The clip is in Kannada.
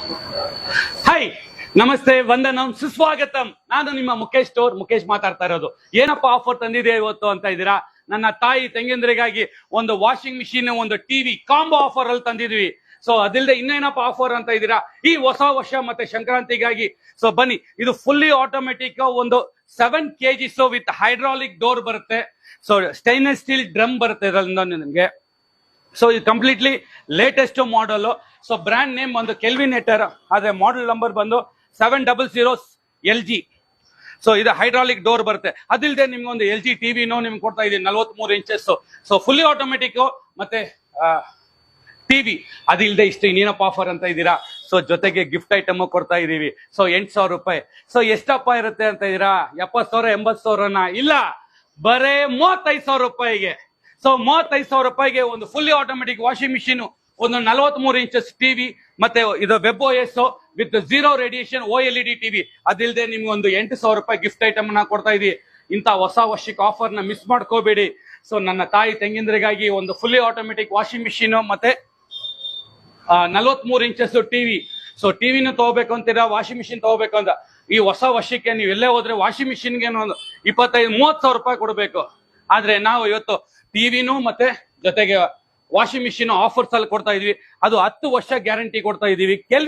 ಹಾಯ್, ನಮಸ್ತೆ, ವಂದನಂ, ಸುಸ್ವಾಗತಂ. ನಾನು ನಿಮ್ಮ ಮುಖೇಶ್ ಸ್ಟೋರ್ ಮುಖೇಶ್ ಮಾತಾಡ್ತಾ ಇರೋದು. ಏನಪ್ಪ ಆಫರ್ ತಂದಿದೆ ಇವತ್ತು ಅಂತ ಇದ್ದೀರಾ? ನನ್ನ ತಾಯಿ ತಂಗಿಯಂದ್ರಿಗಾಗಿ ಒಂದು ವಾಷಿಂಗ್ ಮಿಷಿನ್, ಒಂದು ಟಿವಿ ಕಾಂಬೋ ಆಫರ್ ಅಲ್ಲಿ ತಂದಿದ್ವಿ. ಸೊ ಅದಿಲ್ಲದೆ ಇನ್ನೇನಪ್ಪ ಆಫರ್ ಅಂತ ಇದ್ದೀರಾ? ಈ ಹೊಸ ವರ್ಷ ಮತ್ತೆ ಸಂಕ್ರಾಂತಿಗಾಗಿ ಸೊ ಬನ್ನಿ, ಇದು ಫುಲ್ಲಿ ಆಟೋಮೆಟಿಕ್, ಒಂದು 7 kg ವಿತ್ ಹೈಡ್ರಾಲಿಕ್ ಡೋರ್ ಬರುತ್ತೆ. ಸೊ ಸ್ಟೈನ್ಲೆಸ್ ಸ್ಟೀಲ್ ಡ್ರಮ್ ಬರುತ್ತೆ ಇದರಿಂದ ನಿಮಗೆ. ಸೊ ಇದು completely latest model. So brand name ಒಂದು ಕೆಲ್ವಿನೇಟರ್, ಆದ್ರೆ ಮಾಡಲ್ ನಂಬರ್ ಬಂದು 700 LG. ಸೊ ಇದು ಹೈಡ್ರಾಲಿಕ್ ಡೋರ್ ಬರುತ್ತೆ. ಅದಿಲ್ಲದೆ ನಿಮ್ಗೆ ಒಂದು LG ಟಿವಿನೂ ನಿಮ್ಗೆ ಕೊಡ್ತಾ ಇದೀನಿ 43 ಇಂಚಸ್. ಸೊ ಫುಲ್ಲಿ ಆಟೋಮೆಟಿಕ್ ಮತ್ತೆ ಟಿವಿ. ಅದಿಲ್ಲದೆ ಇಷ್ಟು ಇನ್ನೇನಪ್ಪ ಆಫರ್ ಅಂತ ಇದ್ದೀರಾ? ಸೊ ಜೊತೆಗೆ ಗಿಫ್ಟ್ ಐಟಮ್ ಕೊಡ್ತಾ ಇದೀವಿ. ಸೊ 8,000 ರೂಪಾಯಿ. ಸೊ ಎಷ್ಟಪ್ಪ ಇರುತ್ತೆ ಅಂತ ಇದ್ದೀರಾ? 70,000 80,000ನ ಇಲ್ಲ, ಬರೇ 35,000 ರೂಪಾಯಿಗೆ. ಸೊ 35,000 ರೂಪಾಯಿಗೆ ಒಂದು ಫುಲ್ಲಿ ಆಟೋಮೆಟಿಕ್ ವಾಷಿಂಗ್ ಮಿಷಿನ್, ಒಂದು 43 ಇಂಚಸ್ ಟಿವಿ, ಮತ್ತೆ ಇದು webos with 0 radiation OLED TV. ಅದಿಲ್ಲದೆ ನಿಮ್ಗೆ ಒಂದು 8,000 ರೂಪಾಯಿ ಗಿಫ್ಟ್ ಐಟಮ್ ನ ಕೊಡ್ತಾ ಇದೀವಿ. ಇಂಥ ಹೊಸ ವರ್ಷಕ್ಕೆ ಆಫರ್ ನ ಮಿಸ್ ಮಾಡ್ಕೋಬೇಡಿ. ಸೊ ನನ್ನ ತಾಯಿ ತಂಗಿಂದ್ರಿಗಾಗಿ ಒಂದು ಫುಲ್ಲಿ ಆಟೋಮೆಟಿಕ್ ವಾಷಿಂಗ್ ಮಿಷಿನ್ ಮತ್ತೆ 43 ಇಂಚಸ್ ಟಿವಿ. ಸೊ ಟಿವಿನೂ ತಗೋಬೇಕು ಅಂತೀರಾ, ವಾಷಿಂಗ್ ಮಿಷಿನ್ ತಗೋಬೇಕು ಅಂತ, ಈ ಹೊಸ ವರ್ಷಕ್ಕೆ ನೀವು ಎಲ್ಲೇ ಹೋದ್ರೆ ವಾಷಿಂಗ್ ಮಿಷಿನ್ಗೆ ಒಂದು 25-30,000 ರೂಪಾಯಿ ಕೊಡಬೇಕು. ಆದ್ರೆ ನಾವು ಇವತ್ತು ಟಿವಿನೂ ಮತ್ತೆ ಜೊತೆಗೆ ವಾಷಿಂಗ್ ಮಿಷಿನ್ ಆಫರ್ಸ್ ಅಲ್ಲಿ ಕೊಡ್ತಾ ಇದೀವಿ. ಅದು 10 ವರ್ಷ ಗ್ಯಾರಂಟಿ ಕೊಡ್ತಾ ಇದೀವಿ.